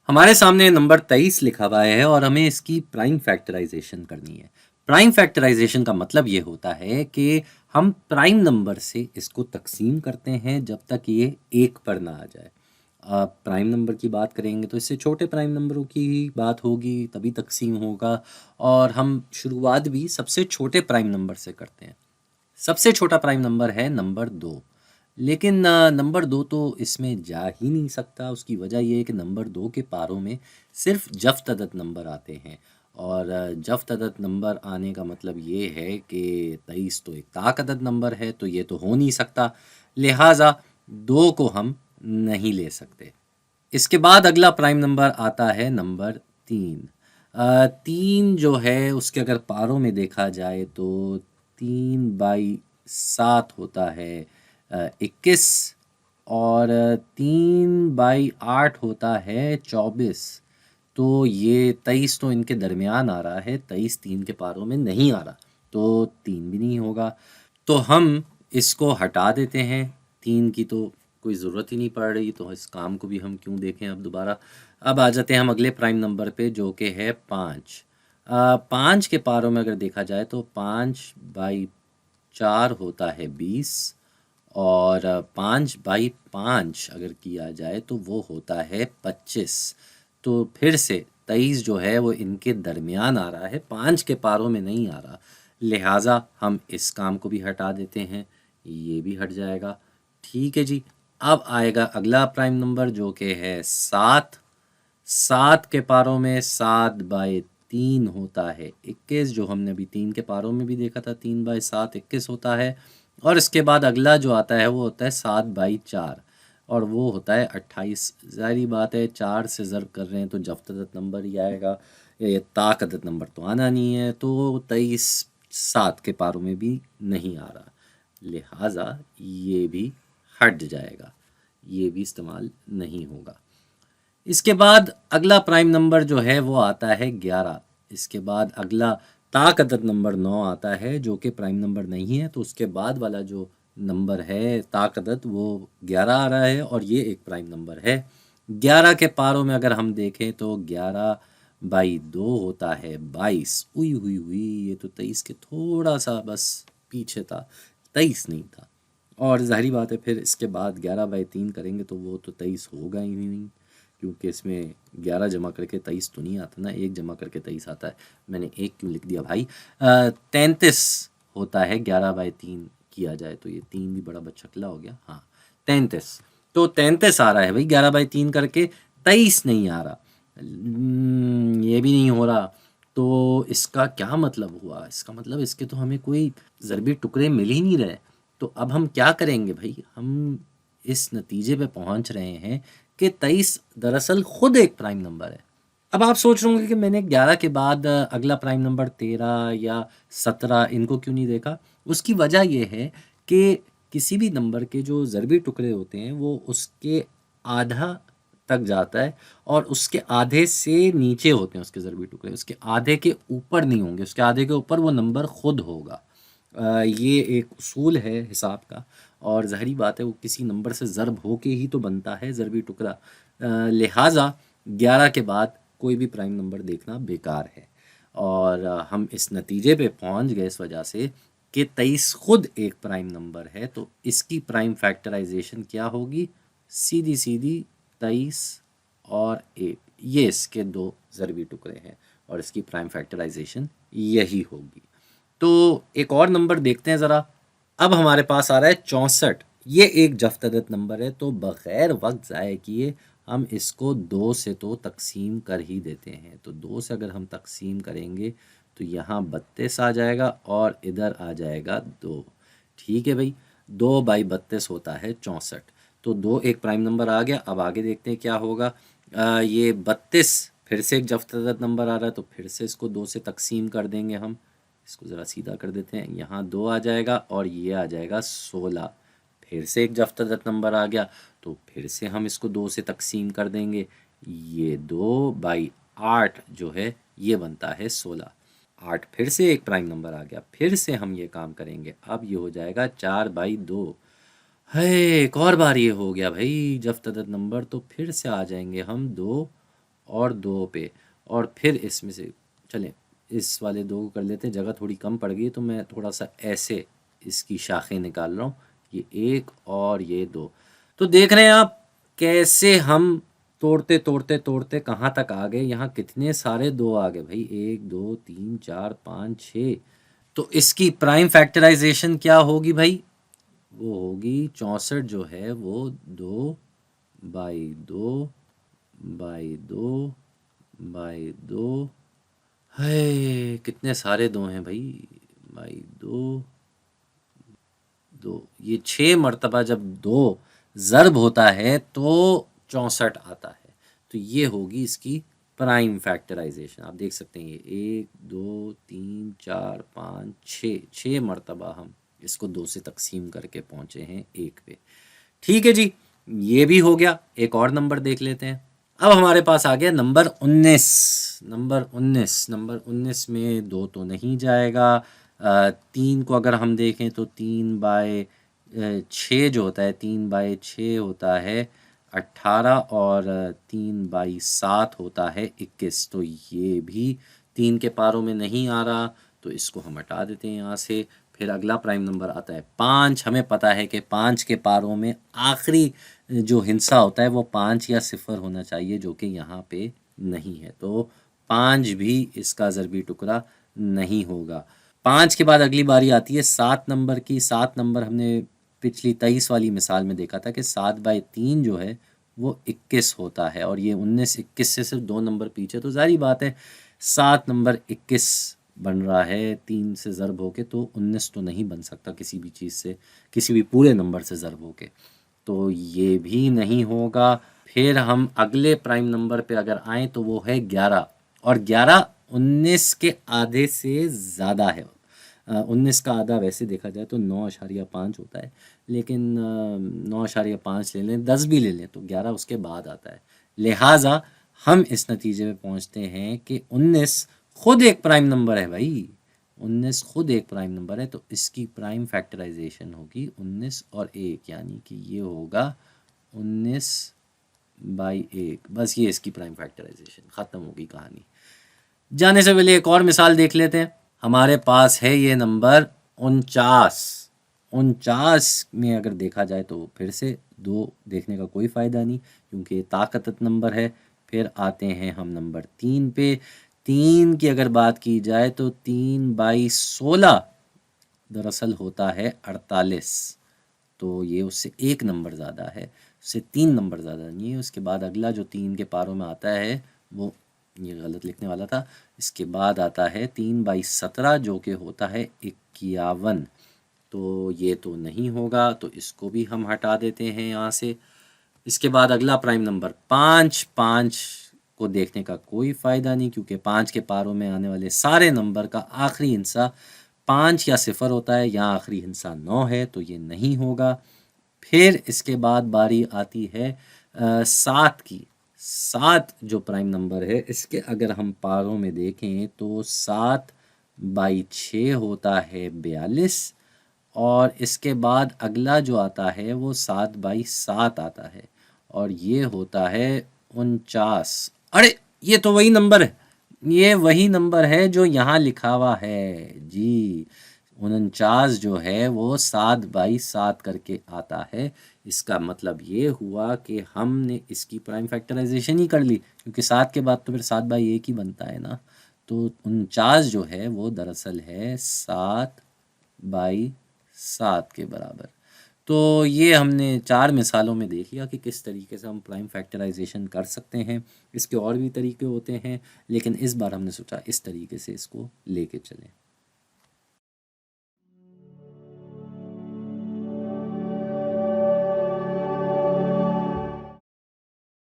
हमारे सामने नंबर 23 लिखा हुआ है और हमें इसकी प्राइम फैक्टराइजेशन करनी है। प्राइम फैक्टराइजेशन का मतलब ये होता है कि हम प्राइम नंबर से इसको तकसीम करते हैं जब तक ये एक पर ना आ जाए। प्राइम नंबर की बात करेंगे तो इससे छोटे प्राइम नंबरों की ही बात होगी, तभी तकसीम होगा। और हम शुरुआत भी सबसे छोटे प्राइम नंबर से करते हैं। सबसे छोटा प्राइम नंबर है नंबर 2। लेकिन नंबर 2 तो इसमें जा ही नहीं सकता। उसकी वजह ये है कि नंबर 2 के पारों में सिर्फ जफ्त अदद नंबर आते हैं। और जफ्त अदद नंबर आने का मतलब ये है कि 23 तो एक ताक अदद नंबर है, तो ये तो हो नहीं सकता। लिहाजा 2 को हम नहीं ले सकते। इसके बाद अगला प्राइम नंबर आता है नंबर 3। 3 जो है उसके अगर पारों में देखा जाए तो 3/7 होता है 21। और 3/8 होता है 24। तो ये 23 तो इनके दरमियान आ रहा है, 23 3 के पारों में नहीं आ रहा, तो 3 भी नहीं होगा। तो हम इसको हटा देते हैं। 3 की तो कोई ज़रूरत ही नहीं पड़ रही, तो इस काम को भी हम क्यों देखें अब दोबारा। अब आ जाते हैं हम अगले प्राइम नंबर पे जो कि है 5। 5 के पारों में अगर देखा जाए तो 5/4 होता है 20। और 5/5 अगर किया जाए तो वो होता है 25। तो फिर से 23 जो है वो इनके दरमियान आ रहा है, 5 के पारों में नहीं आ रहा। लिहाजा हम इस काम को भी हटा देते हैं, ये भी हट जाएगा। ठीक है जी। अब आएगा अगला प्राइम नंबर जो कि है 7। 7 के पारों में 7/3 होता है 21, जो हमने अभी 3 के पारों में भी देखा था, 3/7 21 होता है। और इसके बाद अगला जो आता है वो होता है 7/4 और वो होता है 28। ज़ाहिर बात है 4 से ज़र्ब कर रहे हैं तो जफ्त नंबर ही आएगा, ये ताक अदद नंबर तो आना नहीं है। तो 23 7 के पारों में भी नहीं आ रहा, लिहाजा ये भी हट जाएगा, ये भी इस्तेमाल नहीं होगा। इसके बाद अगला प्राइम नंबर जो है वो आता है 11। इसके बाद अगला ताक अदद नंबर 9 आता है जो कि प्राइम नंबर नहीं है, तो उसके बाद वाला जो नंबर है ताक अदद वो 11 आ रहा है और ये एक प्राइम नंबर है। 11 के पारों में अगर हम देखें तो 11/2 होता है 22। हुई हुई हुई, ये तो 23 के थोड़ा सा बस पीछे था, 23 नहीं था। और ज़ाहिर बात है फिर इसके बाद 11/3 करेंगे तो वो तो 23 होगा ही नहीं, क्योंकि इसमें 11 जमा करके 23 तो नहीं आता ना, 1 जमा करके 23 आता है। मैंने 1 क्यों लिख दिया भाई। 33 होता है 11/3 किया जाए तो, ये 3 भी बड़ा बचकला हो गया। हाँ 33, तो 33 आ रहा है भाई 11/3 करके, 23 नहीं आ रहा। ये भी नहीं हो रहा। तो इसका क्या मतलब हुआ? इसका मतलब इसके तो हमें कोई ज़रबी टुकड़े मिल ही नहीं रहे। तो अब हम क्या करेंगे भाई? हम इस नतीजे पे पहुंच रहे हैं कि 23 दरअसल खुद एक प्राइम नंबर है। अब आप सोच रहे होंगे कि मैंने 11 के बाद अगला प्राइम नंबर 13 या 17 इनको क्यों नहीं देखा। उसकी वजह यह है कि किसी भी नंबर के जो ज़रबी टुकड़े होते हैं वो उसके आधा तक जाता है और उसके आधे से नीचे होते हैं उसके ज़रबी टुकड़े, उसके आधे के ऊपर नहीं होंगे, उसके आधे के ऊपर वो नंबर खुद होगा। ये एक उसूल है हिसाब का। और ज़ाहिरी बात है वो किसी नंबर से ज़र्ब हो के ही तो बनता है ज़रबी टुकड़ा। लिहाजा 11 के बाद कोई भी प्राइम नंबर देखना बेकार है। और हम इस नतीजे पे पहुंच गए इस वजह से कि 23 खुद एक प्राइम नंबर है, तो इसकी प्राइम फैक्टराइजेशन क्या होगी? सीधी सीधी 23 और 1, ये इसके दो ज़रबी टुकड़े हैं और इसकी प्राइम फैक्टराइजेशन यही होगी। तो एक और नंबर देखते हैं ज़रा। अब हमारे पास आ रहा है 64। ये एक जफ्त अदद नंबर है, तो बग़ैर वक्त ज़ाय किए हम इसको 2 से तो तकसीम कर ही देते हैं। तो 2 से अगर हम तकसीम करेंगे तो यहाँ 32 आ जाएगा और इधर आ जाएगा 2। ठीक है भाई, 2/32 होता है 64। तो 2 एक प्राइम नंबर आ गया। अब आगे देखते हैं क्या होगा। ये 32 फिर से एक जफ्त अदद नंबर आ रहा है, तो फिर से इसको 2 से तकसीम कर देंगे हम। इसको ज़रा सीधा कर देते हैं, यहाँ 2 आ जाएगा और ये आ जाएगा 16। फिर से एक जफ्त अदद नंबर आ गया, तो फिर से हम इसको 2 से तकसीम कर देंगे। ये 2/8 जो है ये बनता है 16। 8 फिर से एक प्राइम नंबर आ गया, फिर से हम ये काम करेंगे। अब ये हो जाएगा 4/2। है, एक और बार ये हो गया भाई जफ्त अदद नंबर, तो फिर से आ जाएंगे हम 2 और 2 पे, और फिर इसमें से चलें इस वाले 2 को कर लेते हैं, जगह थोड़ी कम पड़ गई तो मैं थोड़ा सा ऐसे इसकी शाखें निकाल रहा हूँ, ये 1 और ये 2। तो देख रहे हैं आप कैसे हम तोड़ते तोड़ते तोड़ते कहाँ तक आ गए, यहाँ कितने सारे 2 आ गए भाई, 1 2 3 4 5 6। तो इसकी प्राइम फैक्टराइजेशन क्या होगी भाई, वो होगी 64 जो है वो 2 बाई 2 बाई 2 बाई 2, है कितने सारे 2 हैं भाई, बाई 2 2, ये 6 मरतबा जब 2 ज़र्ब होता है तो 64 आता है। तो ये होगी इसकी प्राइम फैक्टराइजेशन। आप देख सकते हैं ये 1 2 3 4 5 6, 6 मरतबा हम इसको 2 से तकसीम करके पहुँचे हैं 1 पे। ठीक है जी, ये भी हो गया। एक और नंबर देख लेते हैं। अब हमारे पास आ गया नंबर 19। नंबर 19 में 2 तो नहीं जाएगा। 3 को अगर हम देखें तो 3 बाय 6 जो होता है, 3 बाय 6 होता है 18, और 3 बाई 7 होता है 21। तो ये भी 3 के पारों में नहीं आ रहा, तो इसको हम हटा देते हैं यहाँ से। फिर अगला प्राइम नंबर आता है 5। हमें पता है कि 5 के पारों में आखिरी जो हिस्सा होता है वो 5 या 0 होना चाहिए, जो कि यहाँ पे नहीं है, तो 5 भी इसका ज़रबी टुकड़ा नहीं होगा। 5 के बाद अगली बारी आती है 7 नंबर की। 7 नंबर हमने पिछली 23 वाली मिसाल में देखा था कि 7 बाई 3 जो है वो 21 होता है, और ये 19 21 से सिर्फ 2 नंबर पीछे, तो जारी बात है 7 नंबर 21 बन रहा है 3 से ज़रब होके, तो 19 तो नहीं बन सकता किसी भी चीज़ से, किसी भी पूरे नंबर से ज़रब होके, तो ये भी नहीं होगा। फिर हम अगले प्राइम नंबर पे अगर आएँ तो वो है 11, और 11 19 के आधे से ज़्यादा है। 19 का आधा वैसे देखा जाए तो 9.5 होता है, लेकिन 9.5 ले लें, 10 भी ले लें, तो 11 उसके बाद आता है। लिहाजा हम इस नतीजे में पहुंचते हैं कि 19 खुद एक प्राइम नंबर है भाई। 19 खुद एक प्राइम नंबर है, तो इसकी प्राइम फैक्टराइजेशन होगी 19 और 1, यानी कि ये होगा 19 बाई 1। बस ये इसकी प्राइम फैक्टराइजेशन, ख़त्म होगी कहानी। जाने से पहले एक और मिसाल देख लेते हैं। हमारे पास है ये नंबर 49। 49 में अगर देखा जाए तो फिर से 2 देखने का कोई फ़ायदा नहीं, क्योंकि ये ताकतत नंबर है। फिर आते हैं हम नंबर 3 पे। 3 की अगर बात की जाए तो 3 बाई 16 दरअसल होता है 48, तो ये उससे 1 नंबर ज़्यादा है, उससे 3 नंबर ज़्यादा नहीं है। उसके बाद अगला जो 3 के पारों में आता है वो, ये गलत लिखने वाला था, इसके बाद आता है 3 बाई 17 जो कि होता है 51, तो ये तो नहीं होगा, तो इसको भी हम हटा देते हैं यहाँ से। इसके बाद अगला प्राइम नंबर 5। 5 को देखने का कोई फ़ायदा नहीं, क्योंकि 5 के पारों में आने वाले सारे नंबर का आखिरी हिस्सा 5 या 0 होता है, यहाँ आखिरी हिस्सा 9 है, तो ये नहीं होगा। फिर इसके बाद बारी आती है 7 की। 7 जो प्राइम नंबर है, इसके अगर हम पारों में देखें तो 7 बाई 6 होता है 42, और इसके बाद अगला जो आता है वो 7 बाई 7 आता है, और ये होता है 49। अरे ये तो वही नंबर है, ये वही नंबर है जो यहाँ लिखा हुआ है जी। 49 जो है वो 7 बाई 7 करके आता है। इसका मतलब ये हुआ कि हमने इसकी प्राइम फैक्टराइजेशन ही कर ली, क्योंकि 7 के बाद तो फिर 7 बाई 1 ही बनता है ना। तो 49 जो है वो दरअसल है 7 बाई 7 के बराबर। तो ये हमने 4 मिसालों में देख लिया कि किस तरीके से हम प्राइम फैक्टराइजेशन कर सकते हैं। इसके और भी तरीके होते हैं, लेकिन इस बार हमने सोचा इस तरीके से इसको लेके चलें।